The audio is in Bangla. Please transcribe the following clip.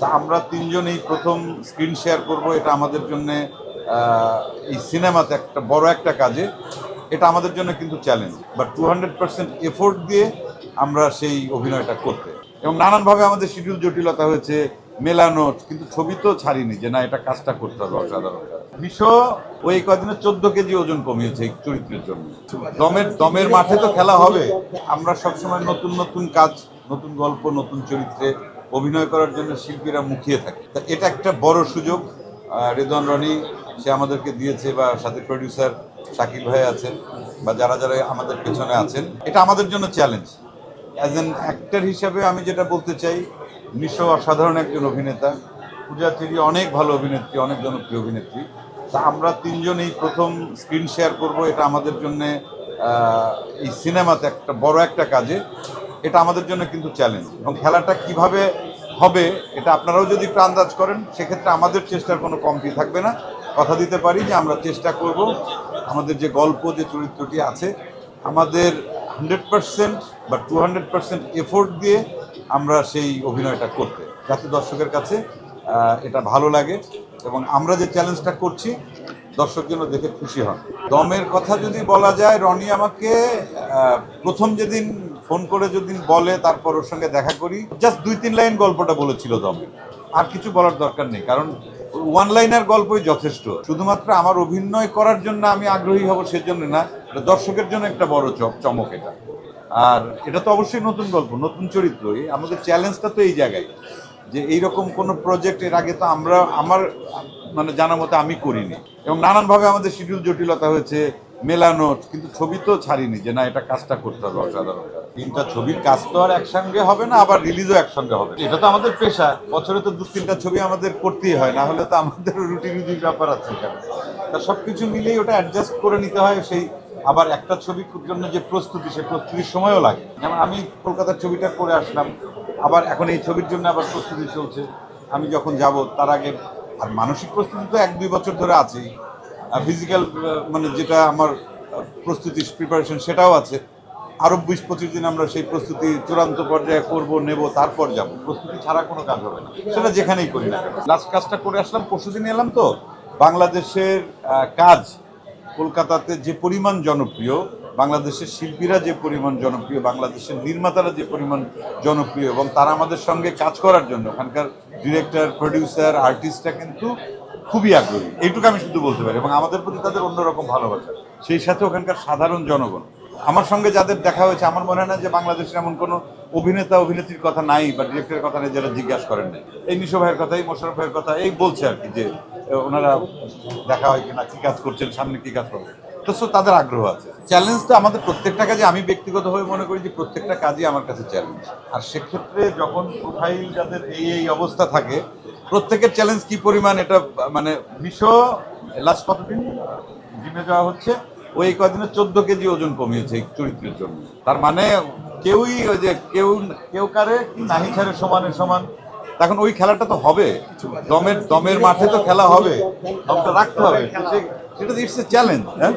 তা আমরা তিনজন এই প্রথম স্ক্রিন শেয়ার করব। এটা আমাদের জন্য এই সিনেমাতে একটা বড় একটা কাজে এটা আমাদের জন্য কিন্তু চ্যালেঞ্জ, বাট 200% এফোর্ট দিয়ে আমরা সেই অভিনয়টা করতে, এবং নানানভাবে আমাদের শিডিউল জটিলতা হয়েছে মেলানো, কিন্তু ছবি তো ছাড়িনি যে না এটা কাজটা করতে হবে অসাধারণ। বিশো ওই কদিনে 14 কেজি ওজন কমিয়েছে এই চরিত্রের জন্য। দমের মাঠে তো খেলা হবে। আমরা সবসময় নতুন নতুন কাজ, নতুন গল্প, নতুন চরিত্রে অভিনয় করার জন্য শিল্পীরা মুখিয়ে থাকে। তা এটা একটা বড় সুযোগ রেদওয়ান রনি সে আমাদেরকে দিয়েছে, বা সাথে প্রডিউসার শাকিল ভাই আছেন, বা যারা যারা আমাদের পেছনে আছেন। এটা আমাদের জন্য চ্যালেঞ্জ। অ্যাজ অ্যান অ্যাক্টর হিসাবে আমি যেটা বলতে চাই, নিশো অসাধারণ একজন অভিনেতা, পূজা চেরি অনেক ভালো অভিনেত্রী, অনেক জনপ্রিয় অভিনেত্রী। তা আমরা তিনজন এই প্রথম স্ক্রিন শেয়ার করব। এটা আমাদের জন্য এই সিনেমাতে একটা বড় একটা কাজে এটা আমাদের জন্য কিন্তু চ্যালেঞ্জ, এবং খেলাটা কিভাবে হবে এটা আপনারাও যদি একটু আন্দাজ করেন, সেক্ষেত্রে আমাদের চেষ্টার কোনো কমতি থাকবে না। কথা দিতে পারি যে আমরা চেষ্টা করব আমাদের যে গল্প, যে চরিত্রটি আছে, আমাদের 100% বা 200% এফোর্ট দিয়ে আমরা সেই অভিনয়টা করতে, যাতে দর্শকের কাছে এটা ভালো লাগে, এবং আমরা যে চ্যালেঞ্জটা করছি দর্শক যেন দেখে খুশি হন। দমের কথা যদি বলা যায়, রনি আমাকে প্রথম যেদিন ফোন করে যেদিন বলে, তারপর ওর সঙ্গে দেখা করি, জাস্ট 2-3 লাইন গল্পটা বলেছিল দমে, আর কিছু বলার দরকার নেই, কারণ ওয়ান লাইনার গল্পই যথেষ্ট। শুধুমাত্র আমার অভিনয় করার জন্য আমি আগ্রহী হব সেজন্য না, দর্শকের জন্য একটা বড় চমক এটা। আর এটা তো অবশ্যই নতুন গল্প, নতুন চরিত্র। আমাদের চ্যালেঞ্জটা তো এই জায়গায় যে এইরকম কোনো প্রজেক্ট এর আগে তো আমার মানে জানা মতো আমি করিনি, এবং নানানভাবে আমাদের শিডিউল জটিলতা হয়েছে মেলানো, কিন্তু ছবি তো ছাড়িনি যে না এটা কাজটা করতে হবে অসাধারণ। 3টা ছবির কাজ তো আর একসঙ্গে হবে না, আবার রিলিজও একসঙ্গে হবে, এটা তো আমাদের পেশা। বছরে তো 2-3টা ছবি আমাদের করতেই হয়, না হলে তো আমাদের রুটি ব্যাপার আছে এখানে। তা সব কিছু মিলিয়ে ওটা অ্যাডজাস্ট করে নিতে হয়। সেই আবার একটা ছবির জন্য যে প্রস্তুতি, সেই প্রস্তুতির সময়ও লাগে। যেমন আমি কলকাতার ছবিটা করে আসলাম, আবার এখন এই ছবির জন্য আবার প্রস্তুতি চলছে। আমি যখন যাব তার আগে, আর মানসিক প্রস্তুতি তো 1-2 বছর ধরে আছেই, ফিজিক্যাল মানে যেটা আমার প্রস্তুতি প্রিপারেশন সেটাও আছে। আরও 20-25 দিন আমরা সেই প্রস্তুতি চূড়ান্ত পর্যায়ে করব, নেব, তারপর যাব। প্রস্তুতি ছাড়া কোনো কাজ হবে না, সেটা যেখানেই করি না। লাস্ট কাজটা করে আসলাম, পরশুদিন এলাম। তো বাংলাদেশের কাজ কলকাতাতে যে পরিমাণ জনপ্রিয়, বাংলাদেশের শিল্পীরা যে পরিমাণ জনপ্রিয়, বাংলাদেশের নির্মাতারা যে পরিমাণ জনপ্রিয়, এবং তারা আমাদের সঙ্গে কাজ করার জন্য ওখানকার ডিরেক্টর, প্রডিউসার, আর্টিস্টরা কিন্তু খুবই আগ্রহী। এইটুকু আমি শুধু বলতে পারি, এবং আমাদের প্রতি তাদের অন্যরকম ভালোবাসা। সেই সাথে ওখানকার সাধারণ জনগণ, আমার সঙ্গে যাদের দেখা হয়েছে, আমার মনে হয় না যে বাংলাদেশের এমন কোনো অভিনেতা অভিনেত্রীর কথা নাই বা ডিরেক্টরের কথা নেই যারা জিজ্ঞাসা করেন নাই। এই নিশো ভাইয়ের কথা, এই মোশাররফ ভাইয়ের কথা এই বলছে আর কি, যে ওনারা দেখা হয় কিনা, কী কাজ করছেন, সামনে কী কাজ করবে। তো তাদের আগ্রহ আছে। চ্যালেঞ্জ তো আমাদের প্রত্যেকটা কাজে, আমি ব্যক্তিগতভাবে মনে করি যে প্রত্যেকটা কাজই আমার কাছে চ্যালেঞ্জ। আর সেক্ষেত্রে যখন প্রোফাইল যাদের এই অবস্থা থাকে, প্রত্যেকের চ্যালেঞ্জ কি পরিমাণ, এটা মানে নিশো লাস্ট কতদিন জিমে যাওয়া হচ্ছে, ওই কদিনে 14 কেজি ওজন কমিয়েছে এই চরিত্রের জন্য। তার মানে কেউই ওই যে কেউ কারে নাহি ছাড়ে সমান। তখন ওই খেলাটা তো হবে, দমের মাঠে তো খেলা হবে, দমটা রাখতে হবে, সেটা ইটস এ চ্যালেঞ্জ। হ্যাঁ।